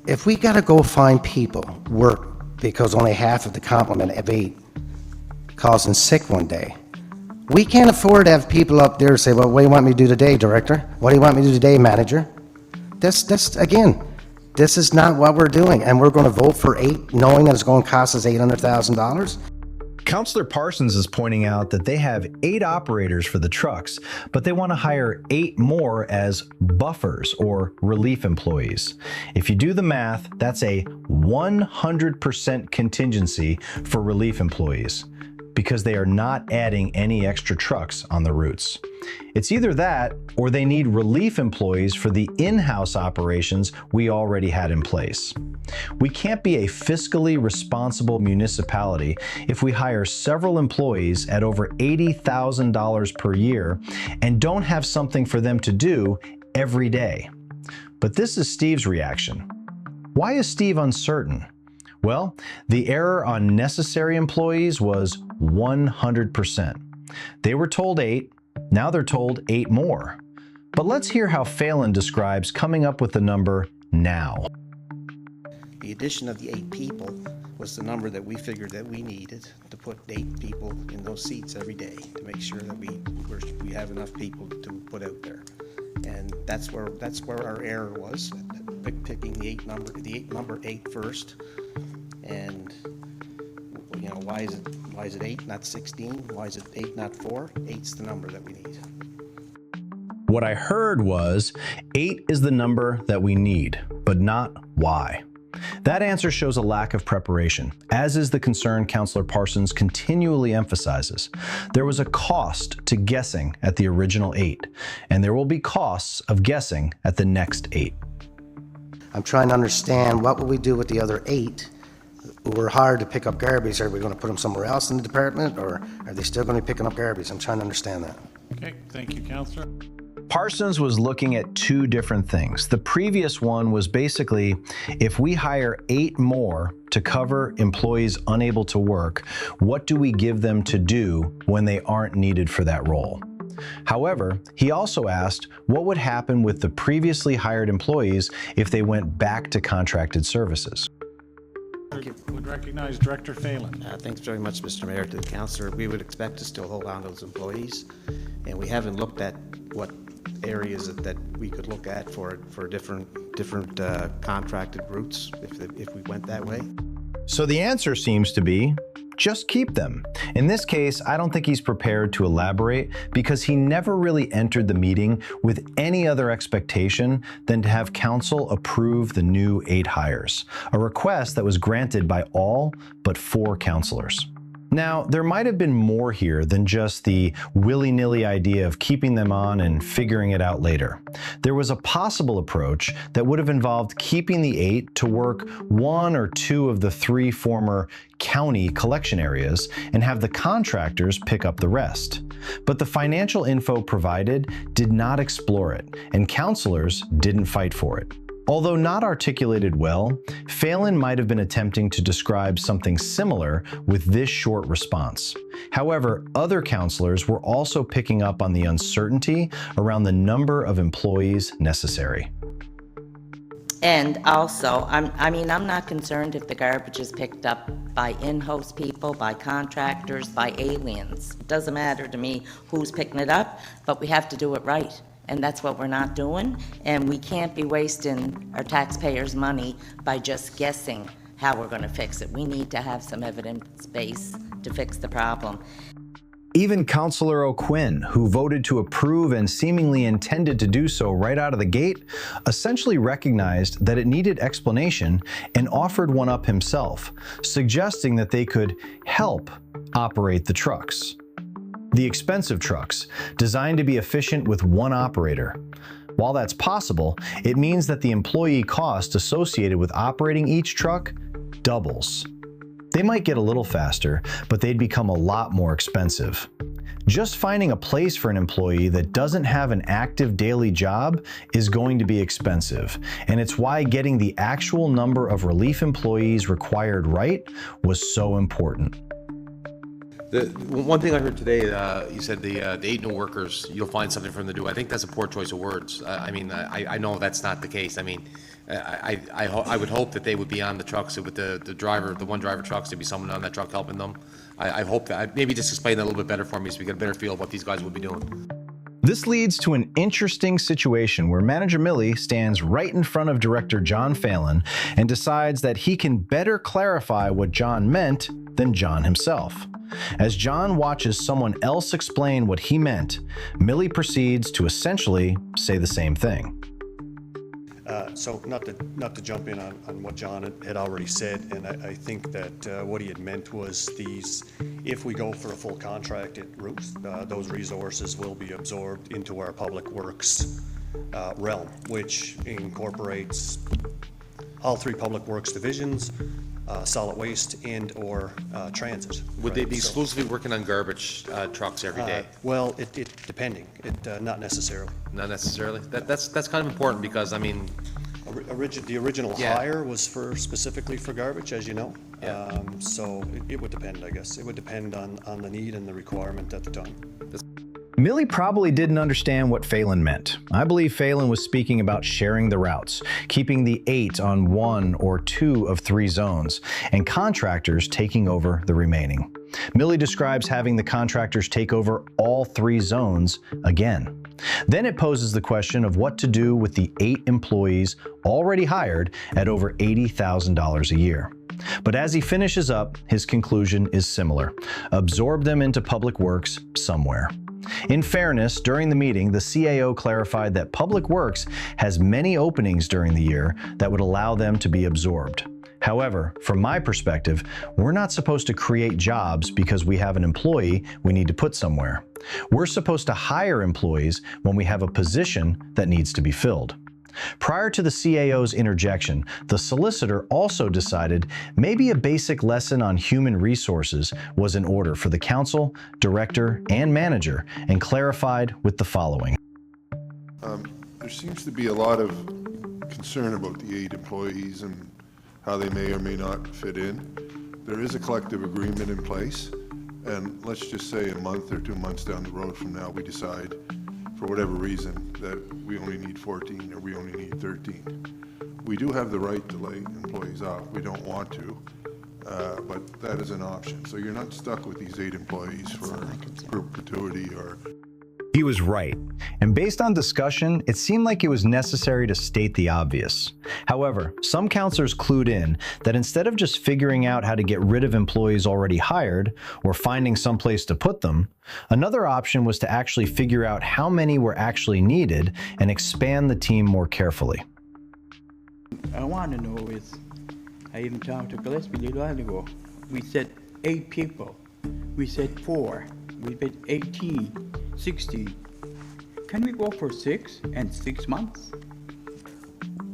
if we gotta go find people, work, because only half of the complement of 8 calls in sick one day, we can't afford to have people up there say, well, what do you want me to do today, director? What do you want me to do today, manager? Again, this is not what we're doing, and we're gonna vote for 8, knowing that it's gonna cost us $800,000? Councillor Parsons is pointing out that they have 8 operators for the trucks, but they want to hire 8 more as buffers or relief employees. If you do the math, that's a 100% contingency for relief employees, because they are not adding any extra trucks on the routes. It's either that, or they need relief employees for the in-house operations we already had in place. We can't be a fiscally responsible municipality if we hire several employees at over $80,000 per year and don't have something for them to do every day. But this is Steve's reaction. Why is Steve uncertain? Well, the error on necessary employees was 100%. They were told 8, now they're told 8 more. But let's hear how Phelan describes coming up with the number now. The addition of the 8 people was the number that we figured that we needed to put 8 people in those seats every day to make sure that we have enough people to put out there. And that's where our error was, picking the number 8 first. And you know, why is it 8, not 16? Why is it 8, not 4? 8's the number that we need. What I heard was 8 is the number that we need, but not why. That answer shows a lack of preparation, as is the concern Councillor Parsons continually emphasizes. There was a cost to guessing at the original 8, and there will be costs of guessing at the next 8. I'm trying to understand, what will we do with the other 8 who were hired to pick up garbage? Are we gonna put them somewhere else in the department, or are they still gonna be picking up garbage? I'm trying to understand that. Okay, thank you, Councillor. Parsons was looking at 2 different things. The previous one was basically, if we hire 8 more to cover employees unable to work, what do we give them to do when they aren't needed for that role? However, he also asked what would happen with the previously hired employees if they went back to contracted services. Would recognize Director Phelan. Thanks very much, Mr. Mayor. To the councillor, we would expect to still hold on to those employees, and we haven't looked at what areas that we could look at for different contracted routes if we went that way. So the answer seems to be, just keep them. In this case, I don't think he's prepared to elaborate because he never really entered the meeting with any other expectation than to have council approve the new 8 hires, a request that was granted by all but 4 councillors. Now, there might have been more here than just the willy-nilly idea of keeping them on and figuring it out later. There was a possible approach that would have involved keeping the 8 to work 1 or 2 of the 3 former county collection areas and have the contractors pick up the rest. But the financial info provided did not explore it, and councillors didn't fight for it. Although not articulated well, Phelan might have been attempting to describe something similar with this short response. However, other councillors were also picking up on the uncertainty around the number of employees necessary. And also, I'm not concerned if the garbage is picked up by in-house people, by contractors, by aliens. It doesn't matter to me who's picking it up, but we have to do it right. And that's what we're not doing, and we can't be wasting our taxpayers' money by just guessing how we're going to fix it. We need to have some evidence base to fix the problem. Even Councillor O'Quinn, who voted to approve and seemingly intended to do so right out of the gate, essentially recognized that it needed explanation and offered one up himself, suggesting that they could help operate the trucks. The expensive trucks, designed to be efficient with 1 operator. While that's possible, it means that the employee cost associated with operating each truck doubles. They might get a little faster, but they'd become a lot more expensive. Just finding a place for an employee that doesn't have an active daily job is going to be expensive, and it's why getting the actual number of relief employees required right was so important. The one thing I heard today, you said the 8 new workers, you'll find something for them to do. I think that's a poor choice of words. I know that's not the case. I mean, I would hope that they would be on the trucks with the one driver trucks, there'd be someone on that truck helping them. I hope that, maybe just explain that a little bit better for me so we get a better feel of what these guys would be doing. This leads to an interesting situation where Manager Milley stands right in front of Director John Phelan and decides that he can better clarify what John meant than John himself. As John watches someone else explain what he meant, Milley proceeds to essentially say the same thing. So not to jump in on what John had already said, and I think that what he had meant was if we go for a full contracted route, those resources will be absorbed into our public works realm, which incorporates all three public works divisions, solid waste and/or transit. Would they be exclusively working on garbage trucks every day? Well, depending, not necessarily. Not necessarily? That's kind of important because, I mean, The original Yeah. hire was specifically for garbage, as you know. Yeah. So it would depend, I guess. It would depend on the need and the requirement at the time. Milley probably didn't understand what Phelan meant. I believe Phelan was speaking about sharing the routes, keeping the 8 on 1 or 2 of 3 zones, and contractors taking over the remaining. Milley describes having the contractors take over all 3 zones again. Then it poses the question of what to do with the 8 employees already hired at over $80,000 a year. But as he finishes up, his conclusion is similar. Absorb them into public works somewhere. In fairness, during the meeting, the CAO clarified that Public Works has many openings during the year that would allow them to be absorbed. However, from my perspective, we're not supposed to create jobs because we have an employee we need to put somewhere. We're supposed to hire employees when we have a position that needs to be filled. Prior to the CAO's interjection, the solicitor also decided maybe a basic lesson on human resources was in order for the council, director, and manager, and clarified with the following. There seems to be a lot of concern about the 8 employees and how they may or may not fit in. There is a collective agreement in place, and let's just say a month or 2 months down the road from now, we decide, for whatever reason, that we only need 14 or we only need 13. We do have the right to lay employees off. We don't want to, but that is an option. So you're not stuck with these 8 employees for perpetuity or... He was right, and based on discussion, it seemed like it was necessary to state the obvious. However, some councillors clued in that instead of just figuring out how to get rid of employees already hired or finding someplace to put them, another option was to actually figure out how many were actually needed and expand the team more carefully. I want to know is, I even talked to Gillespie a little while ago. We said 8 people. We said 4. We said 18. 16. Can we go for 6 and 6 months?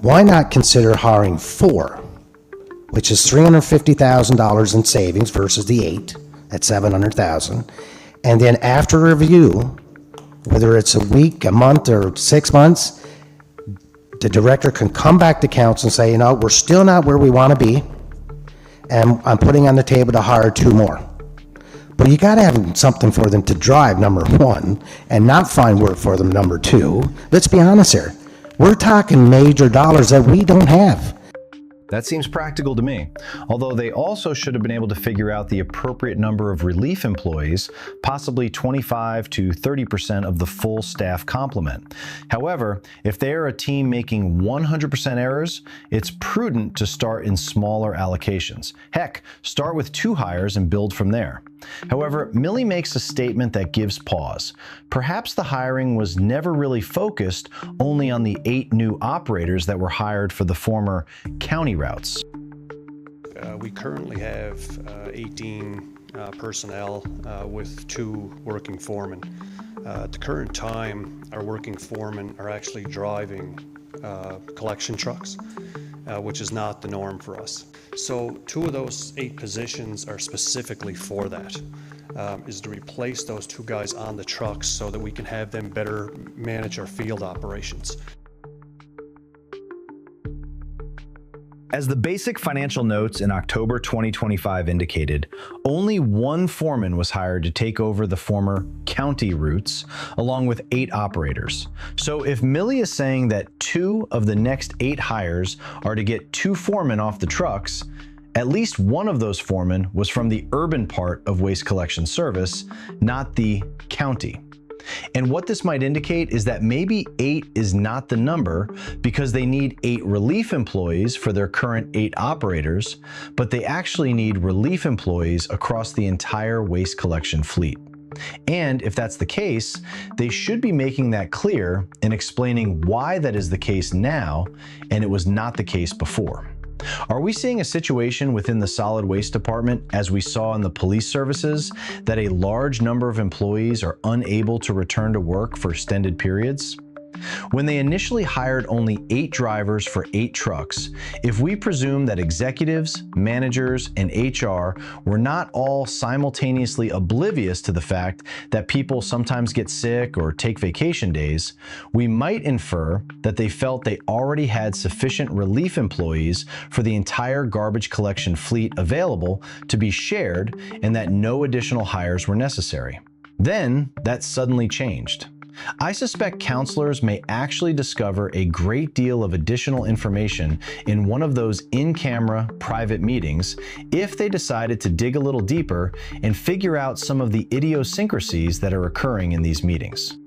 Why not consider hiring 4, which is $350,000 in savings versus the 8 at $700,000, and then after review, whether it's a week, a month, or 6 months, the director can come back to council and say, you know, we're still not where we want to be, and I'm putting on the table to hire 2 more. But you got to have something for them to drive, number 1, and not find work for them, number 2. Let's be honest here. We're talking major dollars that we don't have. That seems practical to me, although they also should have been able to figure out the appropriate number of relief employees, possibly 25 to 30% of the full staff complement. However, if they are a team making 100% errors, it's prudent to start in smaller allocations. Heck, start with 2 hires and build from there. However, Milley makes a statement that gives pause. Perhaps the hiring was never really focused only on the 8 new operators that were hired for the former county routes. We currently have 18 personnel with 2 working foremen. At the current time, our working foremen are actually driving collection trucks, which is not the norm for us. So 2 of those 8 positions are specifically for that, is to replace those 2 guys on the trucks so that we can have them better manage our field operations. As the basic financial notes in October 2025 indicated, only one foreman was hired to take over the former county routes, along with 8 operators. So if Millie is saying that 2 of the next 8 hires are to get 2 foremen off the trucks, at least one of those foremen was from the urban part of Waste Collection Service, not the county. And what this might indicate is that maybe 8 is not the number because they need 8 relief employees for their current 8 operators, but they actually need relief employees across the entire waste collection fleet. And if that's the case, they should be making that clear and explaining why that is the case now and it was not the case before. Are we seeing a situation within the solid waste department, as we saw in the police services, that a large number of employees are unable to return to work for extended periods? When they initially hired only 8 drivers for 8 trucks, if we presume that executives, managers, and HR were not all simultaneously oblivious to the fact that people sometimes get sick or take vacation days, we might infer that they felt they already had sufficient relief employees for the entire garbage collection fleet available to be shared and that no additional hires were necessary. Then that suddenly changed. I suspect councillors may actually discover a great deal of additional information in one of those in-camera private meetings if they decided to dig a little deeper and figure out some of the idiosyncrasies that are occurring in these meetings.